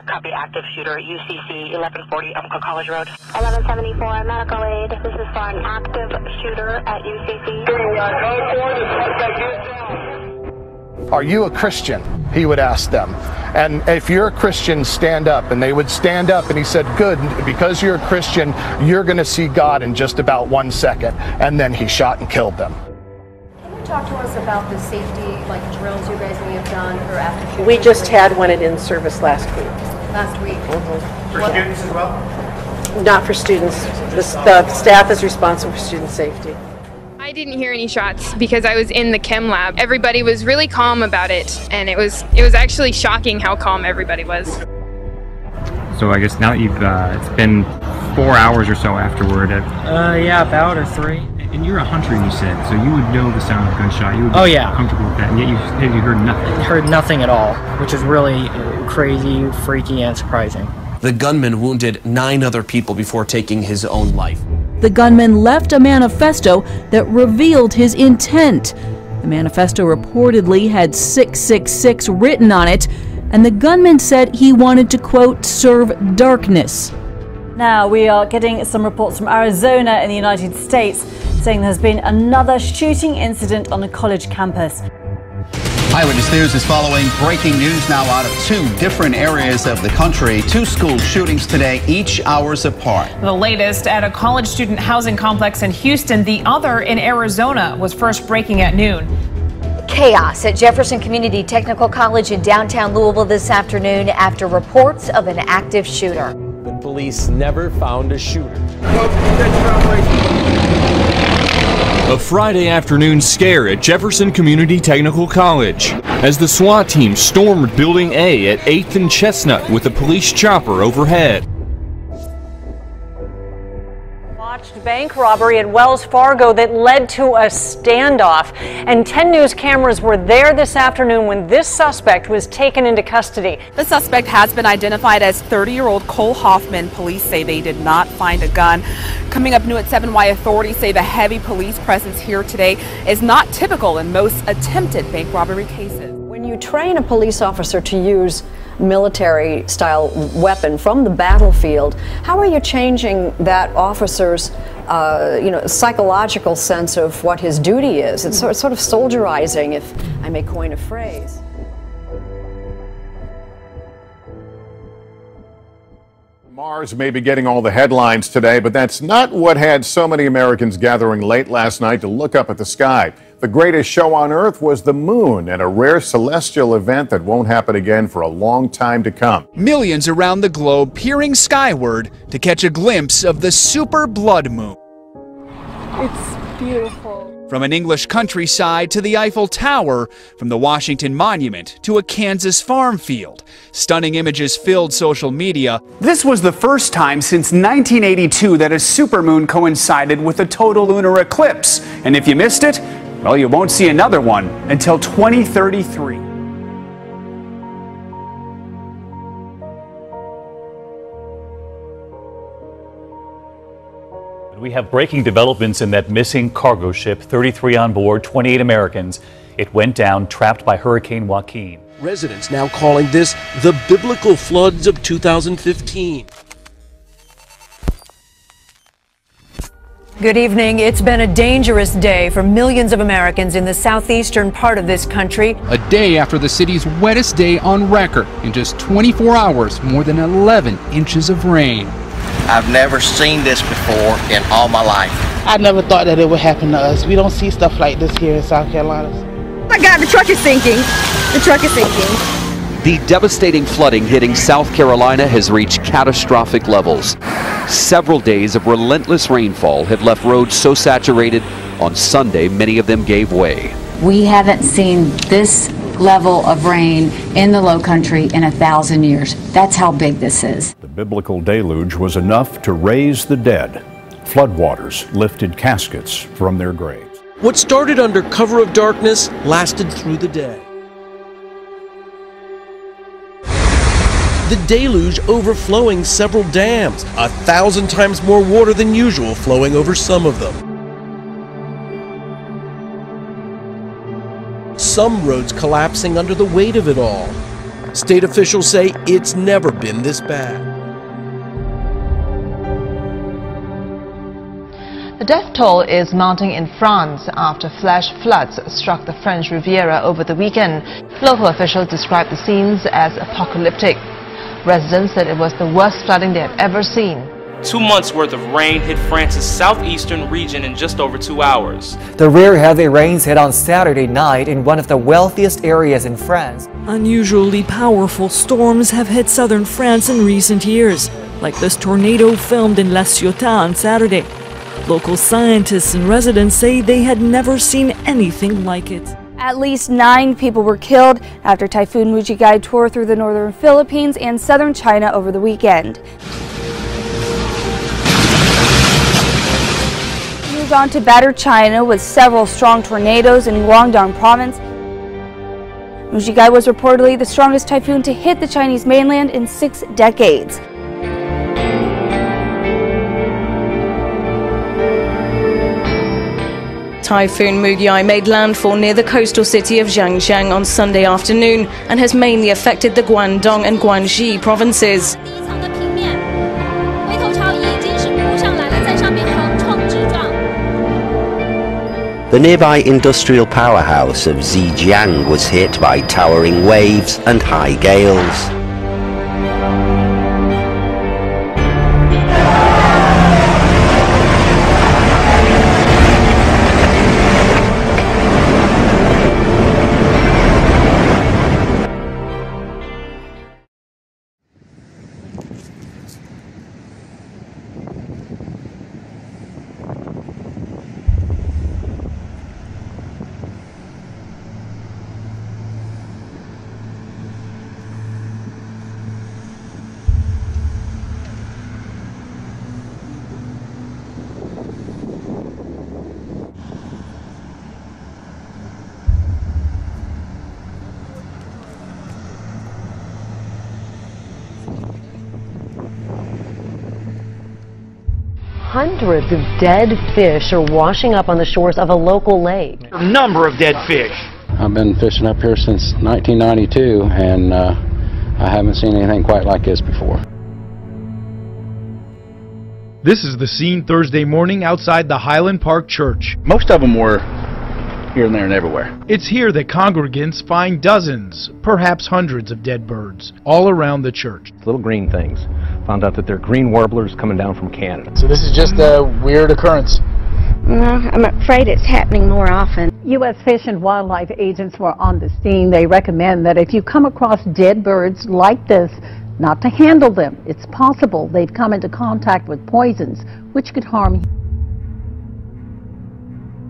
Copy, active shooter, UCC 1140 Umpqua College Road. 1174 medical aid. This is for an active shooter at UCC. Are you a Christian? He would ask them. And if you're a Christian, stand up. And they would stand up, and he said, good, because you're a Christian, you're going to see God in just about 1 second. And then he shot and killed them. Can you talk to us about the safety drills you guys may have done for active shooters? We just had one at in-service last week. Last week? For students as well? Not for students. The staff is responsible for student safety. I didn't hear any shots because I was in the chem lab. Everybody was really calm about it, and it was actually shocking how calm everybody was. So I guess now that you've, it's been 4 hours or so afterward. Yeah, about or 3. And you're a hunter, you said, so you would know the sound of a gunshot. You would be comfortable with that, and yet you heard nothing. Heard nothing at all, which is really crazy, freaky, and surprising. The gunman wounded 9 other people before taking his own life. The gunman left a manifesto that revealed his intent. The manifesto reportedly had 666 written on it, and the gunman said he wanted to, quote, serve darkness. Now we are getting some reports from Arizona in the United States saying there's been another shooting incident on a college campus. Eyewitness News is following breaking news now out of 2 different areas of the country. 2 school shootings today, each hours apart. The latest at a college student housing complex in Houston. The other in Arizona was first breaking at noon. Chaos at Jefferson Community Technical College in downtown Louisville this afternoon after reports of an active shooter. But police never found a shooter. A Friday afternoon scare at Jefferson Community Technical College as the SWAT team stormed Building A at 8th and Chestnut with a police chopper overhead. Botched bank robbery at Wells Fargo that led to a standoff. And 10 News cameras were there this afternoon when this suspect was taken into custody. The suspect has been identified as 30-year-old Cole Hoffman. Police say they did not find a gun. Coming up new at 7Y, authorities say the heavy police presence here today is not typical in most attempted bank robbery cases. When you train a police officer to use military-style weapon from the battlefield, how are you changing that officer's psychological sense of what his duty is? It's sort of soldierizing, if I may coin a phrase. Mars may be getting all the headlines today, but that's not what had so many Americans gathering late last night to look up at the sky. The greatest show on Earth was the moon, and a rare celestial event that won't happen again for a long time to come. Millions around the globe peering skyward to catch a glimpse of the super blood moon. It's beautiful. From an English countryside to the Eiffel Tower, from the Washington Monument to a Kansas farm field, stunning images filled social media. This was the first time since 1982 that a supermoon coincided with a total lunar eclipse. And if you missed it, well, you won't see another one until 2033. We have breaking developments in that missing cargo ship, 33 on board, 28 Americans. It went down, trapped by Hurricane Joaquin. Residents now calling this the biblical floods of 2015. Good evening. It's been a dangerous day for millions of Americans in the southeastern part of this country. A day after the city's wettest day on record. In just 24 hours, more than 11 inches of rain. I've never seen this before in all my life. I never thought that it would happen to us. We don't see stuff like this here in South Carolina. Oh my God, the truck is sinking. The truck is sinking. The devastating flooding hitting South Carolina has reached catastrophic levels. Several days of relentless rainfall have left roads so saturated, on Sunday many of them gave way. We haven't seen this level of rain in the Low Country in 1,000 years. That's how big this is. The biblical deluge was enough to raise the dead. Floodwaters lifted caskets from their graves. What started under cover of darkness lasted through the day. The deluge overflowing several dams, 1,000 times more water than usual flowing over some of them. Some roads collapsing under the weight of it all. State officials say it's never been this bad. The death toll is mounting in France after flash floods struck the French Riviera over the weekend. Local officials described the scenes as apocalyptic. Residents said it was the worst flooding they had ever seen. 2 months worth of rain hit France's southeastern region in just over 2 hours. The rare heavy rains hit on Saturday night in one of the wealthiest areas in France. Unusually powerful storms have hit southern France in recent years, like this tornado filmed in La Ciotat on Saturday. Local scientists and residents say they had never seen anything like it. At least 9 people were killed after Typhoon Mujigai tore through the northern Philippines and southern China over the weekend. Moved on to battered China with several strong tornadoes in Guangdong province. Mujigai was reportedly the strongest typhoon to hit the Chinese mainland in 6 decades. Typhoon Mujigai made landfall near the coastal city of Zhangjiang on Sunday afternoon and has mainly affected the Guangdong and Guangxi provinces. The nearby industrial powerhouse of Zhejiang was hit by towering waves and high gales. Hundreds of dead fish are washing up on the shores of a local lake. A number of dead fish. I've been fishing up here since 1992, and I haven't seen anything quite like this before. This is the scene Thursday morning outside the Highland Park Church. Most of them were here and there and everywhere. It's here that congregants find dozens, perhaps hundreds of dead birds all around the church. Little green things. Found out that they're green warblers coming down from Canada. So this is just a weird occurrence. No, I'm afraid it's happening more often. U.S. Fish and Wildlife agents were on the scene. They recommend that if you come across dead birds like this, not to handle them. It's possible they've come into contact with poisons, which could harm you.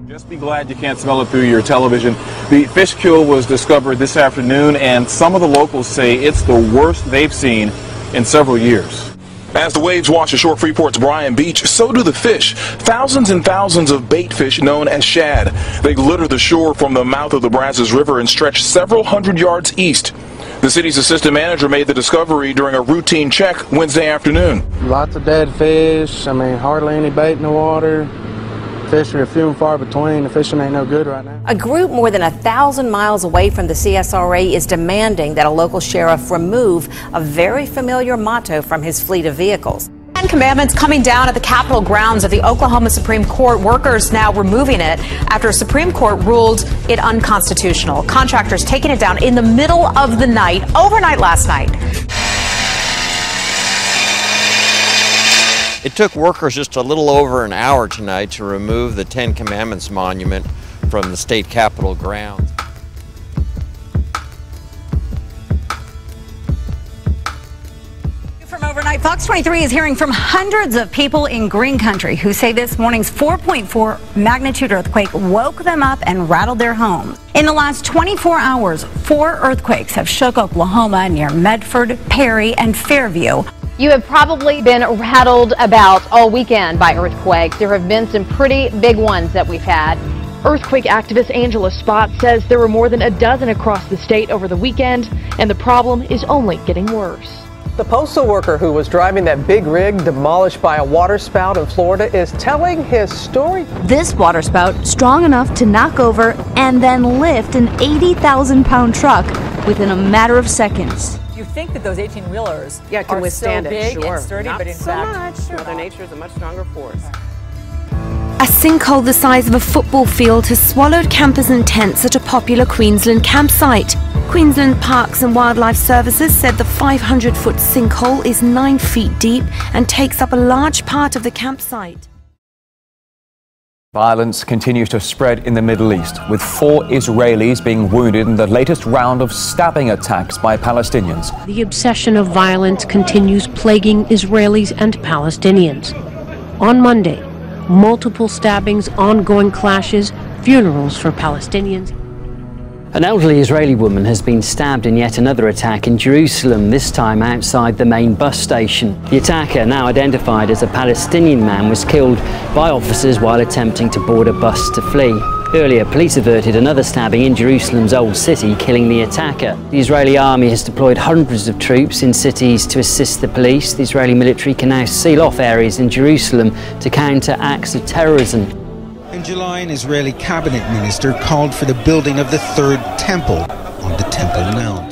Just be glad you can't smell it through your television. The fish kill was discovered this afternoon, and some of the locals say it's the worst they've seen in several years. As the waves wash ashore Freeport's Bryan Beach, so do the fish. Thousands and thousands of bait fish known as shad. They litter the shore from the mouth of the Brazos River and stretch several hundred yards east. The city's assistant manager made the discovery during a routine check Wednesday afternoon. Lots of dead fish. I mean, hardly any bait in the water. Fish are few and far between. The fishing ain't no good right now. A group more than 1,000 miles away from the CSRA is demanding that a local sheriff remove a very familiar motto from his fleet of vehicles. 10 Commandments coming down at the Capitol grounds of the Oklahoma Supreme Court. Workers now removing it after Supreme Court ruled it unconstitutional. Contractors taking it down in the middle of the night, overnight last night. It took workers just a little over an hour tonight to remove the 10 Commandments monument from the state capitol grounds. From overnight, Fox 23 is hearing from hundreds of people in Green Country who say this morning's 4.4 magnitude earthquake woke them up and rattled their homes. In the last 24 hours, 4 earthquakes have shook Oklahoma near Medford, Perry, and Fairview. You have probably been rattled about all weekend by earthquakes. There have been some pretty big ones that we've had. Earthquake activist Angela Spott says there were more than a dozen across the state over the weekend, and the problem is only getting worse. The postal worker who was driving that big rig demolished by a waterspout in Florida is telling his story. This waterspout strong enough to knock over and then lift an 80,000-pound truck within a matter of seconds. You think that those 18-wheelers can withstand so it, big and sturdy, Not but in so fact, much. Mother Nature is a much stronger force. A sinkhole the size of a football field has swallowed campers and tents at a popular Queensland campsite. Queensland Parks and Wildlife Services said the 500-foot sinkhole is 9 feet deep and takes up a large part of the campsite. Violence continues to spread in the Middle East, with 4 Israelis being wounded in the latest round of stabbing attacks by Palestinians. The obsession of violence continues plaguing Israelis and Palestinians. On Monday, multiple stabbings, ongoing clashes, funerals for Palestinians. An elderly Israeli woman has been stabbed in yet another attack in Jerusalem, this time outside the main bus station. The attacker, now identified as a Palestinian man, was killed by officers while attempting to board a bus to flee. Earlier, police averted another stabbing in Jerusalem's Old City, killing the attacker. The Israeli army has deployed hundreds of troops in cities to assist the police. The Israeli military can now seal off areas in Jerusalem to counter acts of terrorism. In July, an Israeli cabinet minister called for the building of the third temple on the Temple Mount.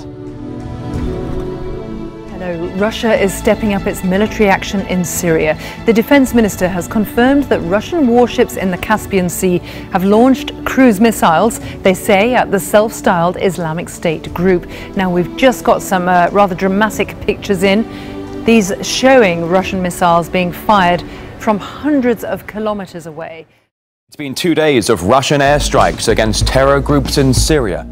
Hello. Russia is stepping up its military action in Syria. The defense minister has confirmed that Russian warships in the Caspian Sea have launched cruise missiles, they say, at the self-styled Islamic State group. Now, we've just got some rather dramatic pictures in. These showing Russian missiles being fired from hundreds of kilometers away. It's been 2 days of Russian airstrikes against terror groups in Syria.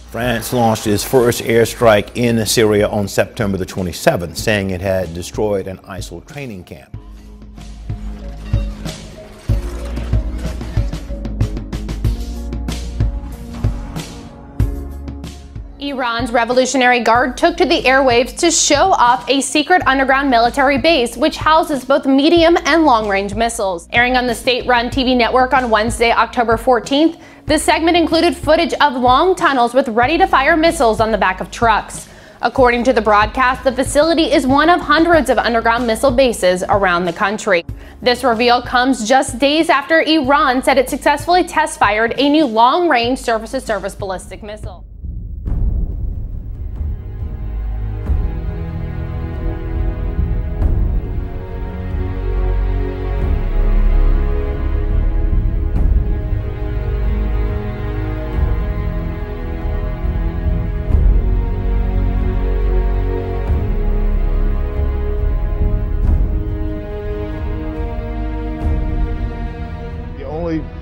France launched its first airstrike in Syria on September the 27th, saying it had destroyed an ISIL training camp. Iran's Revolutionary Guard took to the airwaves to show off a secret underground military base which houses both medium and long-range missiles. Airing on the state-run TV network on Wednesday, October 14th, this segment included footage of long tunnels with ready-to-fire missiles on the back of trucks. According to the broadcast, the facility is one of hundreds of underground missile bases around the country. This reveal comes just days after Iran said it successfully test-fired a new long-range surface-to-surface ballistic missile.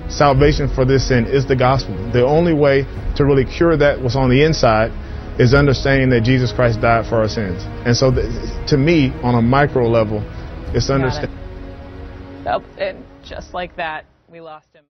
Salvation for this sin is the gospel. The only way to really cure that what's on the inside is understanding that Jesus Christ died for our sins. And so to me, on a micro level, it's understanding. Oh, and just like that, we lost him.